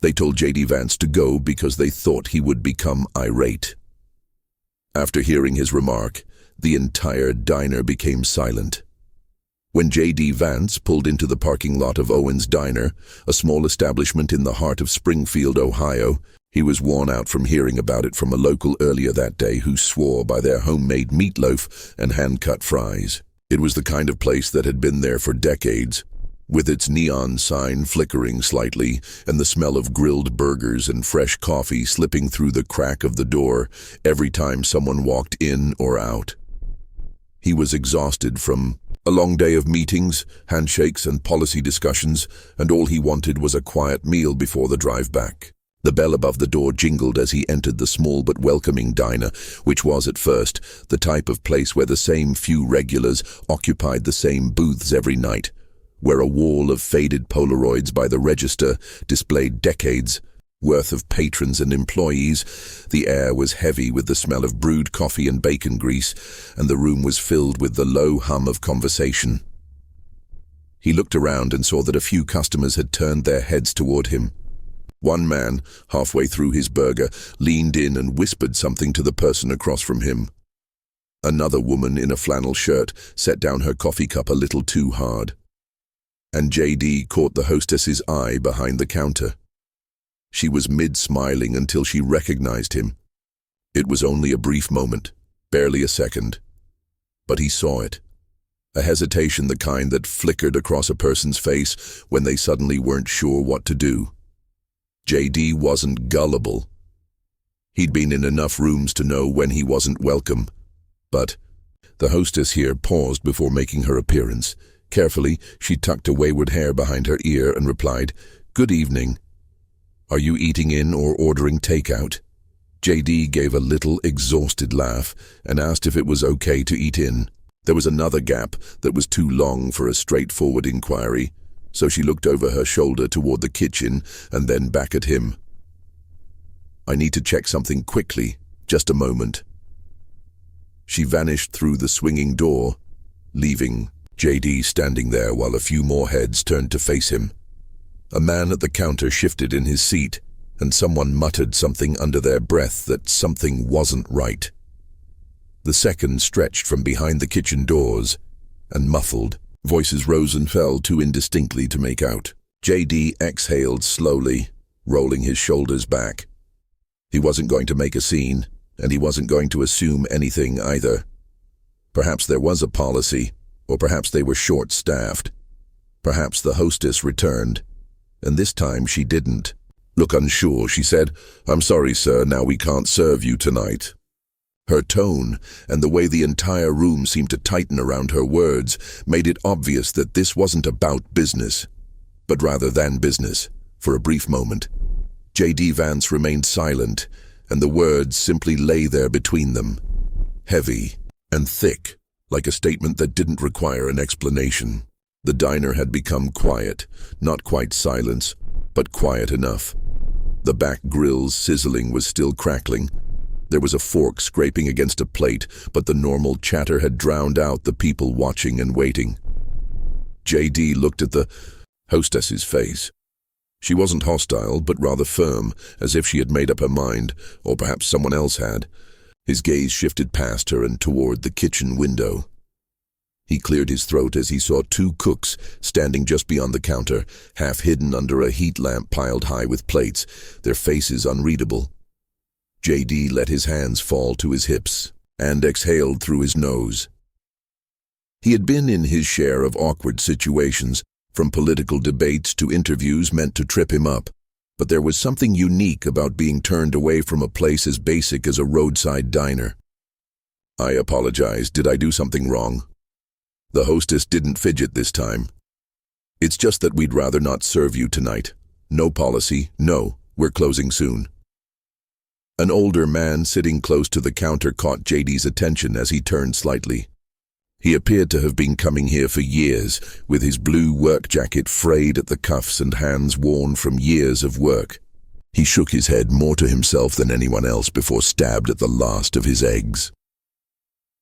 They told J.D. Vance to go because they thought he would become irate. After hearing his remark, the entire diner became silent. When J.D. Vance pulled into the parking lot of Owen's Diner, a small establishment in the heart of Springfield, Ohio, he was worn out from hearing about it from a local earlier that day who swore by their homemade meatloaf and hand-cut fries. It was the kind of place that had been there for decades, with its neon sign flickering slightly and the smell of grilled burgers and fresh coffee slipping through the crack of the door every time someone walked in or out. He was exhausted from a long day of meetings, handshakes, and policy discussions, and all he wanted was a quiet meal before the drive back. The bell above the door jingled as he entered the small but welcoming diner, which was at first the type of place where the same few regulars occupied the same booths every night, where a wall of faded Polaroids by the register displayed decades worth of patrons and employees. The air was heavy with the smell of brewed coffee and bacon grease, and the room was filled with the low hum of conversation. He looked around and saw that a few customers had turned their heads toward him. One man, halfway through his burger, leaned in and whispered something to the person across from him. Another woman in a flannel shirt set down her coffee cup a little too hard, and J.D. caught the hostess's eye behind the counter. She was mid-smiling until she recognized him. It was only a brief moment, barely a second. But he saw it. A hesitation, the kind that flickered across a person's face when they suddenly weren't sure what to do. J.D. wasn't gullible. He'd been in enough rooms to know when he wasn't welcome. But the hostess here paused before making her appearance. Carefully, she tucked a wayward hair behind her ear and replied, "Good evening. Are you eating in or ordering takeout?" J.D. gave a little exhausted laugh and asked if it was okay to eat in. There was another gap that was too long for a straightforward inquiry, so she looked over her shoulder toward the kitchen and then back at him. "I need to check something quickly. Just a moment." She vanished through the swinging door, leaving J.D. standing there while a few more heads turned to face him. A man at the counter shifted in his seat, and someone muttered something under their breath that something wasn't right. The second stretched from behind the kitchen doors, and muffled voices rose and fell too indistinctly to make out. J.D. exhaled slowly, rolling his shoulders back. He wasn't going to make a scene, and he wasn't going to assume anything either. Perhaps there was a policy, or perhaps they were short-staffed. Perhaps the hostess returned, and this time she didn't. "Look unsure," she said. "I'm sorry, sir, now we can't serve you tonight." Her tone, and the way the entire room seemed to tighten around her words, made it obvious that this wasn't about business, but rather than business. For a brief moment, J.D. Vance remained silent, and the words simply lay there between them, heavy and thick, like a statement that didn't require an explanation. The diner had become quiet, not quite silence, but quiet enough. The back grill's sizzling was still crackling. There was a fork scraping against a plate, but the normal chatter had drowned out the people watching and waiting. J.D. looked at the hostess's face. She wasn't hostile, but rather firm, as if she had made up her mind, or perhaps someone else had. His gaze shifted past her and toward the kitchen window. He cleared his throat as he saw two cooks standing just beyond the counter, half hidden under a heat lamp piled high with plates, their faces unreadable. J.D. let his hands fall to his hips and exhaled through his nose. He had been in his share of awkward situations, from political debates to interviews meant to trip him up, but there was something unique about being turned away from a place as basic as a roadside diner. "I apologize. Did I do something wrong?" The hostess didn't fidget this time. "It's just that we'd rather not serve you tonight. No policy, no, we're closing soon." An older man sitting close to the counter caught J.D.'s attention as he turned slightly. He appeared to have been coming here for years, with his blue work jacket frayed at the cuffs and hands worn from years of work. He shook his head more to himself than anyone else before stabbed at the last of his eggs.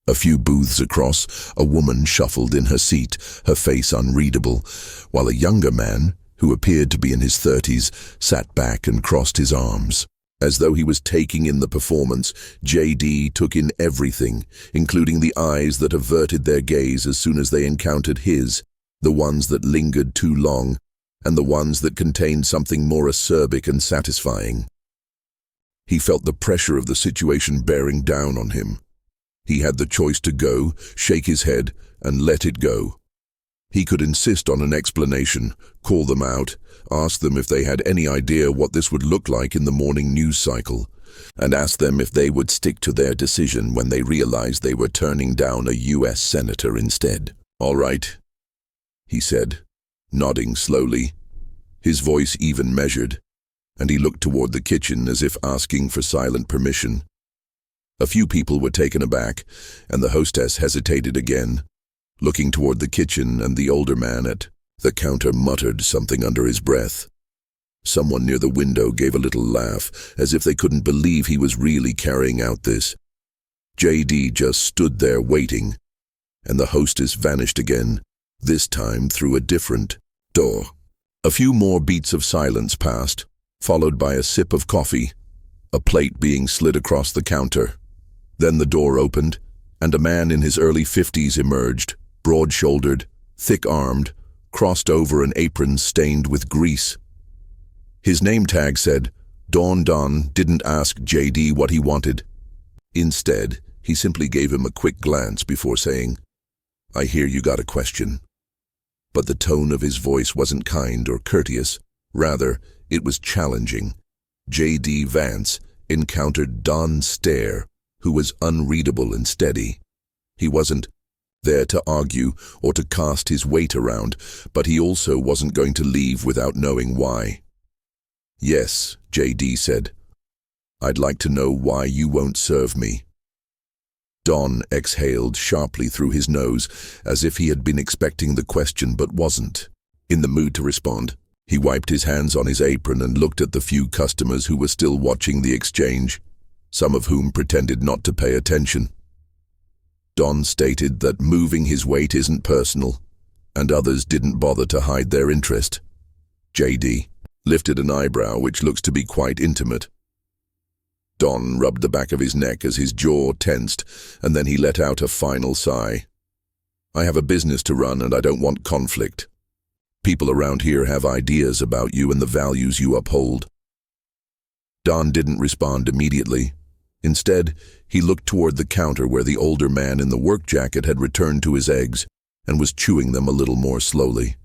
A few booths across, a woman shuffled in her seat, her face unreadable, while a younger man, who appeared to be in his 30s, sat back and crossed his arms. As though he was taking in the performance, JD took in everything, including the eyes that averted their gaze as soon as they encountered his, the ones that lingered too long, and the ones that contained something more acerbic and satisfying. He felt the pressure of the situation bearing down on him. He had the choice to go, shake his head, and let it go. He could insist on an explanation, call them out, ask them if they had any idea what this would look like in the morning news cycle, and ask them if they would stick to their decision when they realized they were turning down a U.S. senator instead. "All right," he said, nodding slowly, his voice even measured, and he looked toward the kitchen as if asking for silent permission. A few people were taken aback, and the hostess hesitated again, looking toward the kitchen, and the older man at the counter muttered something under his breath. Someone near the window gave a little laugh, as if they couldn't believe he was really carrying out this. JD just stood there waiting, and the hostess vanished again, this time through a different door. A few more beats of silence passed, followed by a sip of coffee, a plate being slid across the counter. Then the door opened, and a man in his early 50s emerged, broad-shouldered, thick-armed, crossed over an apron stained with grease. His name tag said, Don didn't ask JD what he wanted. Instead, he simply gave him a quick glance before saying, "I hear you got a question." But the tone of his voice wasn't kind or courteous. Rather, it was challenging. JD Vance encountered Don's stare, who was unreadable and steady. He wasn't there to argue or to cast his weight around, but he also wasn't going to leave without knowing why. "Yes," JD said. "I'd like to know why you won't serve me." Don exhaled sharply through his nose, as if he had been expecting the question but wasn't in the mood to respond. He wiped his hands on his apron and looked at the few customers who were still watching the exchange, some of whom pretended not to pay attention. Don stated that moving his weight isn't personal, and others didn't bother to hide their interest. JD lifted an eyebrow, which looks to be quite intimate. Don rubbed the back of his neck as his jaw tensed, and then he let out a final sigh. "I have a business to run, and I don't want conflict. People around here have ideas about you and the values you uphold." Don didn't respond immediately. Instead, he looked toward the counter where the older man in the work jacket had returned to his eggs and was chewing them a little more slowly.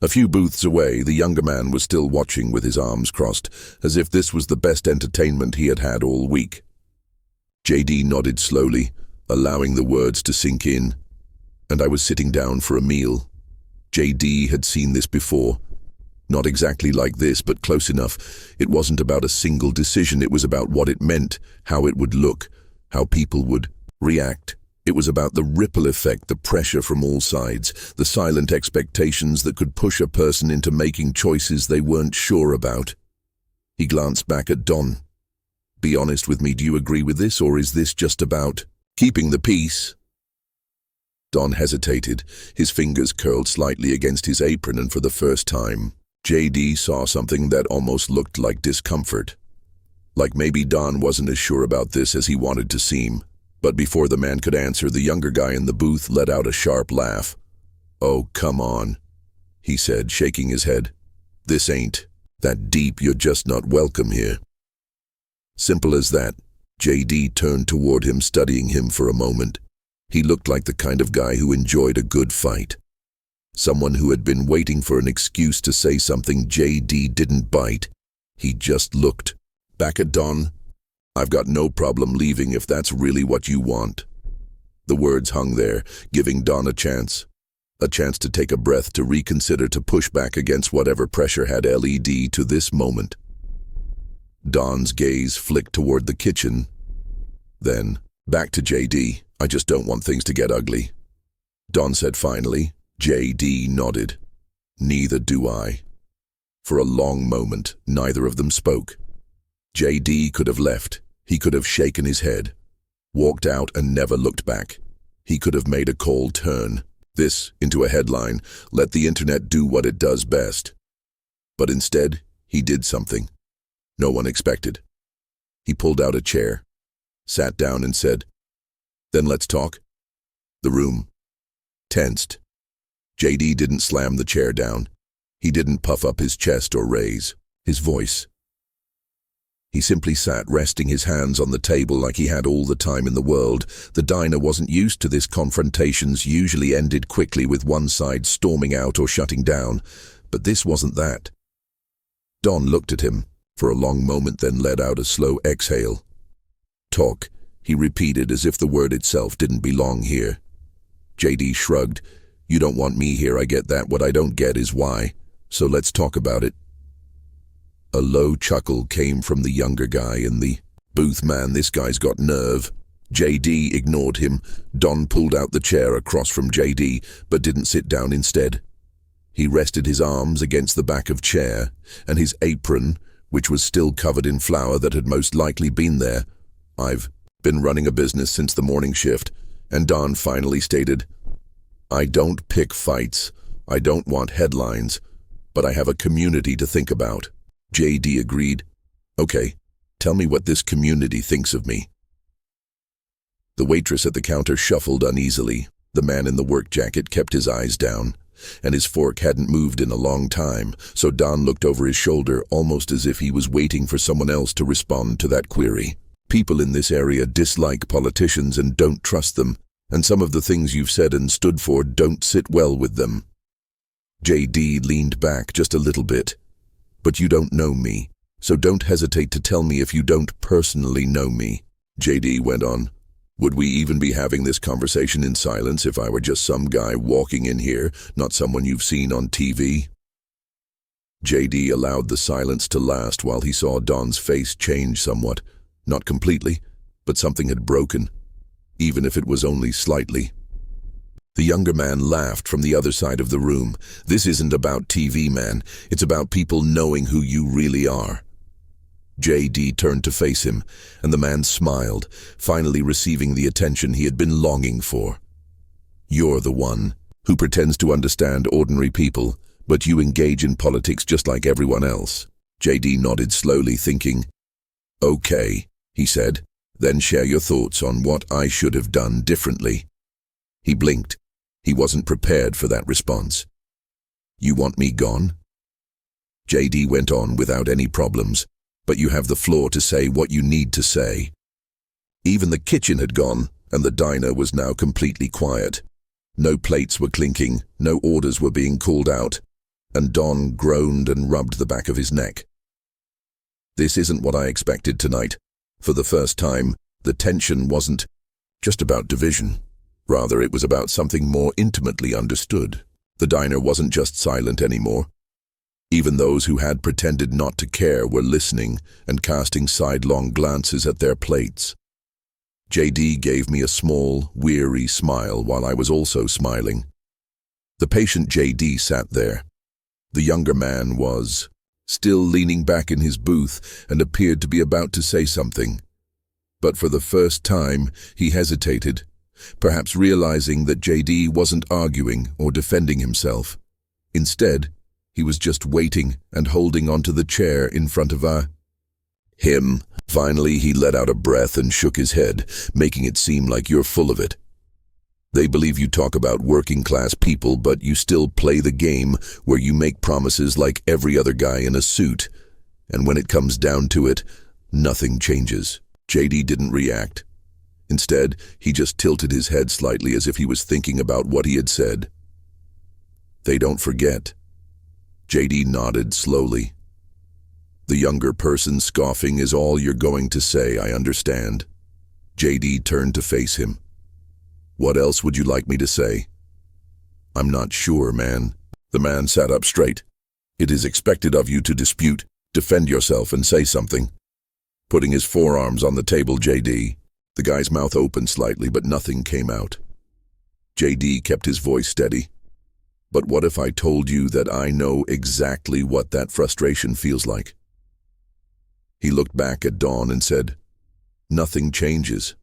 A few booths away, the younger man was still watching with his arms crossed, as if this was the best entertainment he had had all week. JD nodded slowly, allowing the words to sink in. "And I was sitting down for a meal." JD had seen this before. Not exactly like this, but close enough. It wasn't about a single decision. It was about what it meant, how it would look, how people would react. It was about the ripple effect, the pressure from all sides, the silent expectations that could push a person into making choices they weren't sure about. He glanced back at Don. "Be honest with me, do you agree with this, or is this just about keeping the peace?" Don hesitated, his fingers curled slightly against his apron, and for the first time, JD saw something that almost looked like discomfort. Like maybe Don wasn't as sure about this as he wanted to seem. But before the man could answer, the younger guy in the booth let out a sharp laugh. "Oh, come on," he said, shaking his head. "This ain't that deep. You're just not welcome here." Simple as that. JD turned toward him, studying him for a moment. He looked like the kind of guy who enjoyed a good fight. Someone who had been waiting for an excuse to say something. JD didn't bite. He just looked back at Don. "I've got no problem leaving if that's really what you want." The words hung there, giving Don a chance to take a breath, to reconsider, to push back against whatever pressure had led to this moment. Don's gaze flicked toward the kitchen. Then, back to JD. "I just don't want things to get ugly," Don said finally. JD nodded. "Neither do I." For a long moment, neither of them spoke. JD could have left. He could have shaken his head, walked out and never looked back. He could have made a cold turn this into a headline, let the internet do what it does best. But instead, he did something no one expected. He pulled out a chair, sat down and said, "Then let's talk." The room tensed. JD didn't slam the chair down. He didn't puff up his chest or raise his voice. He simply sat, resting his hands on the table like he had all the time in the world. The diner wasn't used to this. Confrontations usually ended quickly with one side storming out or shutting down, but this wasn't that. Don looked at him for a long moment, then let out a slow exhale. "Talk," he repeated as if the word itself didn't belong here. JD shrugged. "You don't want me here, I get that. What I don't get is why. So let's talk about it." A low chuckle came from the younger guy in the booth. "Man, this guy's got nerve." JD ignored him. Don pulled out the chair across from JD, but didn't sit down instead. He rested his arms against the back of chair, and his apron, which was still covered in flour that had most likely been there. "I've been running a business since the morning shift," and Don finally stated, "I don't pick fights. I don't want headlines, but I have a community to think about." JD agreed. "Okay, tell me what this community thinks of me." The waitress at the counter shuffled uneasily. The man in the work jacket kept his eyes down, and his fork hadn't moved in a long time, so Don looked over his shoulder almost as if he was waiting for someone else to respond to that query. "People in this area dislike politicians and don't trust them, and some of the things you've said and stood for don't sit well with them." JD leaned back just a little bit. "But you don't know me, so don't hesitate to tell me if you don't personally know me." JD went on, "Would we even be having this conversation in silence if I were just some guy walking in here, not someone you've seen on TV?" JD allowed the silence to last while he saw Don's face change somewhat. Not completely, but something had broken, even if it was only slightly. The younger man laughed from the other side of the room. "This isn't about TV, man. It's about people knowing who you really are." JD turned to face him, and the man smiled, finally receiving the attention he had been longing for. "You're the one who pretends to understand ordinary people, but you engage in politics just like everyone else." JD nodded slowly, thinking. "Okay," he said, "then share your thoughts on what I should have done differently." He blinked. He wasn't prepared for that response. "You want me gone?" JD went on without any problems. "But you have the floor to say what you need to say." Even the kitchen had gone, and the diner was now completely quiet. No plates were clinking, no orders were being called out, and Don groaned and rubbed the back of his neck. "This isn't what I expected tonight." For the first time, the tension wasn't just about division. Rather, it was about something more intimately understood. The diner wasn't just silent anymore. Even those who had pretended not to care were listening and casting sidelong glances at their plates. JD gave me a small, weary smile while I was also smiling. The patient JD sat there. The younger man was still leaning back in his booth and appeared to be about to say something. But for the first time, he hesitated, perhaps realizing that JD wasn't arguing or defending himself. Instead, he was just waiting and holding onto the chair in front of him. Finally, he let out a breath and shook his head, making it seem like "You're full of it. They believe you talk about working-class people, but you still play the game where you make promises like every other guy in a suit. And when it comes down to it, nothing changes." JD didn't react. Instead, he just tilted his head slightly as if he was thinking about what he had said. "They don't forget." JD nodded slowly. "The younger person scoffing is all you're going to say, I understand." JD turned to face him. "What else would you like me to say?" "I'm not sure, man." The man sat up straight. "It is expected of you to dispute, defend yourself, and say something." Putting his forearms on the table, JD. The guy's mouth opened slightly, but nothing came out. JD kept his voice steady. "But what if I told you that I know exactly what that frustration feels like?" He looked back at Dawn and said, "Nothing changes.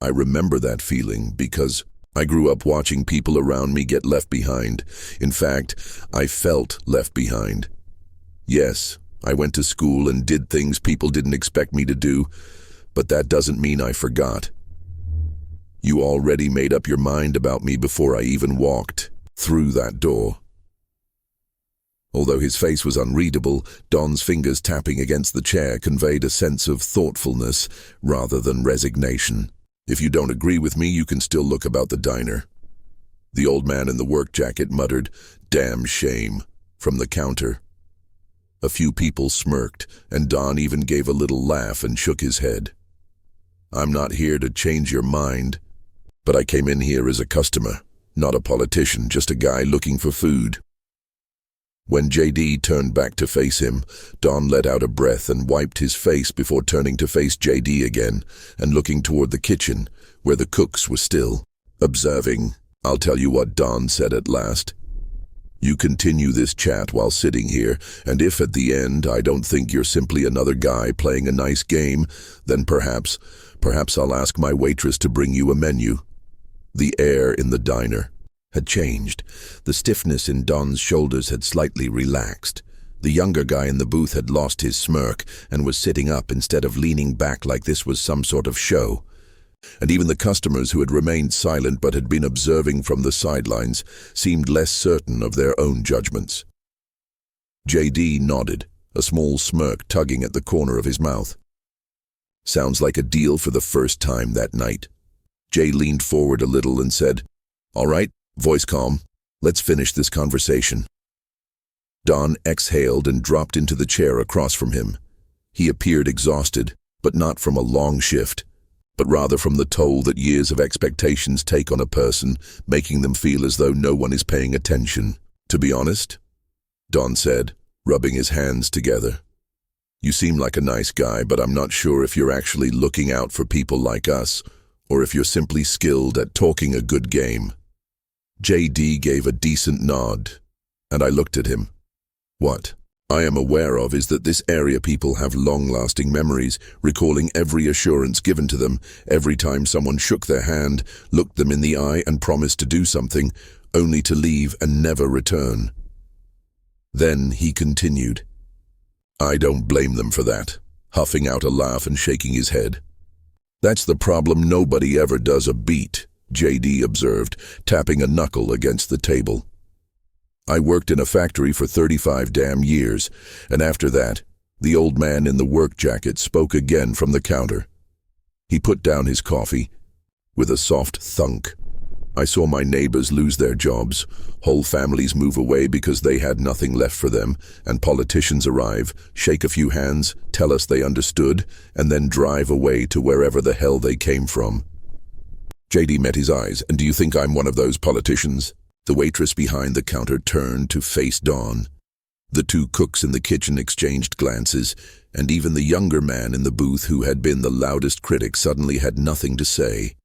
I remember that feeling because I grew up watching people around me get left behind. In fact, I felt left behind. Yes, I went to school and did things people didn't expect me to do, but that doesn't mean I forgot. You already made up your mind about me before I even walked through that door." Although his face was unreadable, Don's fingers tapping against the chair conveyed a sense of thoughtfulness rather than resignation. "If you don't agree with me, you can still look about the diner." The old man in the work jacket muttered, "Damn shame," from the counter. A few people smirked, and Don even gave a little laugh and shook his head. "I'm not here to change your mind, but I came in here as a customer, not a politician, just a guy looking for food." When JD turned back to face him, Don let out a breath and wiped his face before turning to face JD again and looking toward the kitchen, where the cooks were still observing. "I'll tell you what," Don said at last. "You continue this chat while sitting here, and if at the end I don't think you're simply another guy playing a nice game, then perhaps I'll ask my waitress to bring you a menu." The air in the diner had changed. The stiffness in Don's shoulders had slightly relaxed. The younger guy in the booth had lost his smirk and was sitting up instead of leaning back like this was some sort of show. And even the customers who had remained silent but had been observing from the sidelines seemed less certain of their own judgments. JD nodded, a small smirk tugging at the corner of his mouth. "Sounds like a deal for the first time that night." Jay leaned forward a little and said, "All right, voice calm, let's finish this conversation." Don exhaled and dropped into the chair across from him. He appeared exhausted, but not from a long shift, but rather from the toll that years of expectations take on a person, making them feel as though no one is paying attention. "To be honest," Don said, rubbing his hands together, "you seem like a nice guy, but I'm not sure if you're actually looking out for people like us, or if you're simply skilled at talking a good game." JD gave a decent nod, and I looked at him. "What I am aware of is that this area people have long-lasting memories, recalling every assurance given to them, every time someone shook their hand, looked them in the eye and promised to do something, only to leave and never return." Then he continued, "I don't blame them for that," huffing out a laugh and shaking his head. "That's the problem, nobody ever does a beat," JD observed, tapping a knuckle against the table. "I worked in a factory for 35 damn years, and after that, the old man in the work jacket spoke again from the counter. He put down his coffee with a soft thunk. I saw my neighbors lose their jobs, whole families move away because they had nothing left for them, and politicians arrive, shake a few hands, tell us they understood, and then drive away to wherever the hell they came from." JD met his eyes. "And do you think I'm one of those politicians?" The waitress behind the counter turned to face Don. The two cooks in the kitchen exchanged glances, and even the younger man in the booth who had been the loudest critic suddenly had nothing to say.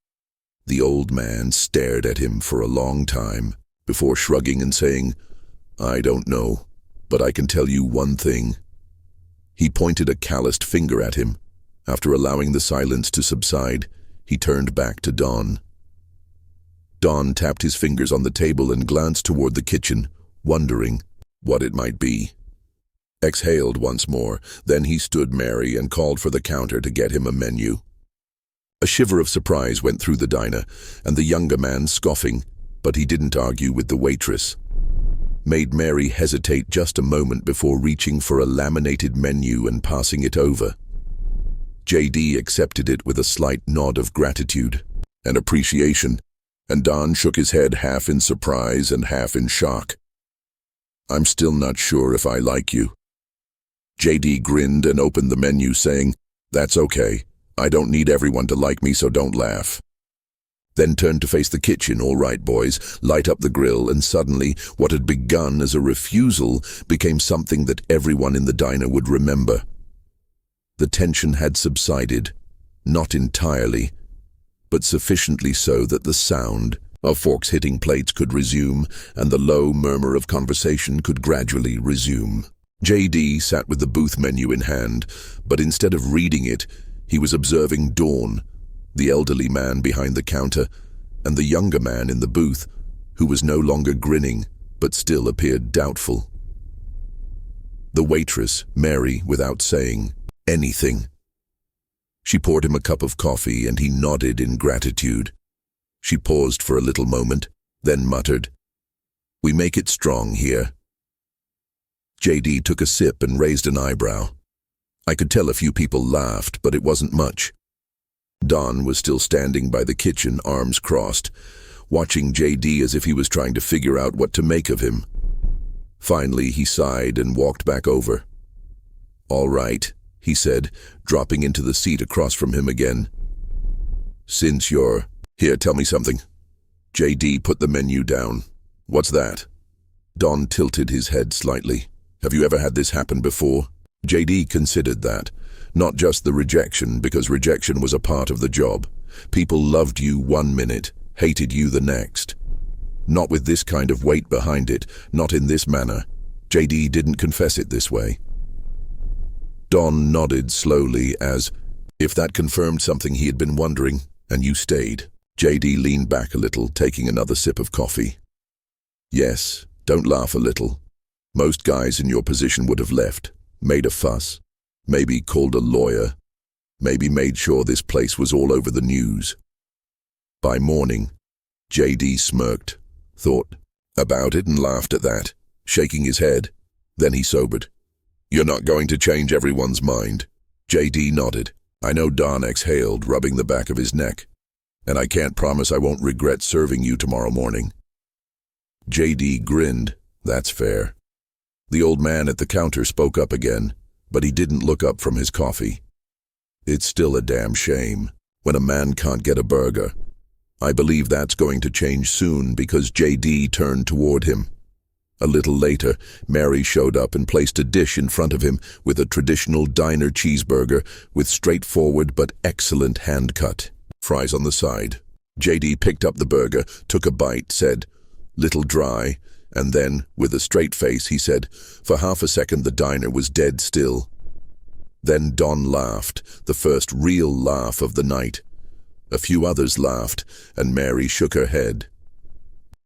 The old man stared at him for a long time, before shrugging and saying, "I don't know, but I can tell you one thing." He pointed a calloused finger at him. After allowing the silence to subside, he turned back to Don. Don tapped his fingers on the table and glanced toward the kitchen, wondering what it might be. Exhaled once more, then he stood merry and called for the counter to get him a menu. A shiver of surprise went through the diner, and the younger man scoffing, but he didn't argue with the waitress, made Mary hesitate just a moment before reaching for a laminated menu and passing it over. JD accepted it with a slight nod of gratitude and appreciation, and Don shook his head half in surprise and half in shock. "I'm still not sure if I like you." JD grinned and opened the menu, saying, "That's okay. I don't need everyone to like me, so don't laugh." Then turned to face the kitchen. "All right, boys, light up the grill," and suddenly what had begun as a refusal became something that everyone in the diner would remember. The tension had subsided, not entirely, but sufficiently so that the sound of forks hitting plates could resume, and the low murmur of conversation could gradually resume. JD sat with the booth menu in hand, but instead of reading it, he was observing Dawn, the elderly man behind the counter, and the younger man in the booth, who was no longer grinning, but still appeared doubtful. The waitress, Mary, without saying anything. She poured him a cup of coffee and he nodded in gratitude. She paused for a little moment, then muttered, "We make it strong here." JD took a sip and raised an eyebrow. I could tell a few people laughed, but it wasn't much. Don was still standing by the kitchen, arms crossed, watching JD as if he was trying to figure out what to make of him. Finally, he sighed and walked back over. "All right," he said, dropping into the seat across from him again. "Since you're here, tell me something." JD put the menu down. "What's that?" Don tilted his head slightly. "Have you ever had this happen before?" JD considered that. Not just the rejection, because rejection was a part of the job. People loved you one minute, hated you the next. Not with this kind of weight behind it, not in this manner. JD didn't confess it this way. Don nodded slowly as if that confirmed something he had been wondering, and you stayed. JD leaned back a little, taking another sip of coffee. "Yes, don't laugh a little. Most guys in your position would have left, made a fuss, maybe called a lawyer, maybe made sure this place was all over the news." By morning, JD smirked, thought about it and laughed at that, shaking his head. Then he sobered. "You're not going to change everyone's mind." JD nodded. I know Don exhaled, rubbing the back of his neck. "And I can't promise I won't regret serving you tomorrow morning." JD grinned. "That's fair." The old man at the counter spoke up again, but he didn't look up from his coffee. "It's still a damn shame when a man can't get a burger. I believe that's going to change soon," because JD turned toward him. A little later, Mary showed up and placed a dish in front of him with a traditional diner cheeseburger with straightforward but excellent hand-cut fries on the side. JD picked up the burger, took a bite, said, "Little dry," and then, with a straight face, he said, for half a second the diner was dead still. Then Don laughed, the first real laugh of the night. A few others laughed, and Mary shook her head.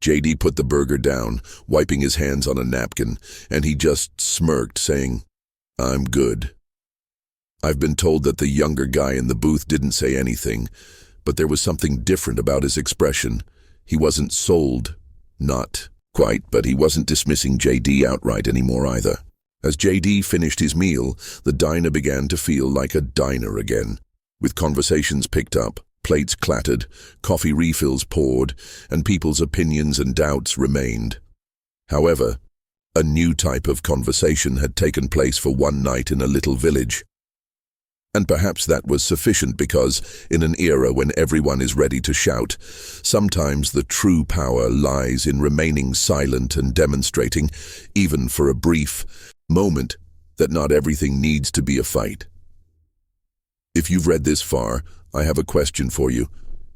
JD put the burger down, wiping his hands on a napkin, and he just smirked, saying, "I'm good." I've been told that the younger guy in the booth didn't say anything, but there was something different about his expression. He wasn't sold. Not quite, but he wasn't dismissing JD outright anymore either. As JD finished his meal, the diner began to feel like a diner again, with conversations picked up, plates clattered, coffee refills poured, and people's opinions and doubts remained. However, a new type of conversation had taken place for one night in a little village. And perhaps that was sufficient because, in an era when everyone is ready to shout, sometimes the true power lies in remaining silent and demonstrating, even for a brief moment, that not everything needs to be a fight. If you've read this far, I have a question for you.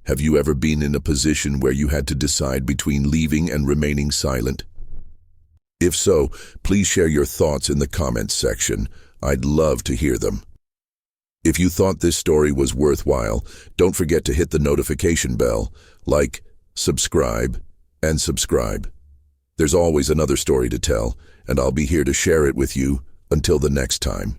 Have you ever been in a position where you had to decide between leaving and remaining silent? If so, please share your thoughts in the comments section. I'd love to hear them. If you thought this story was worthwhile, don't forget to hit the notification bell, like, subscribe, and subscribe. There's always another story to tell, and I'll be here to share it with you. Until the next time.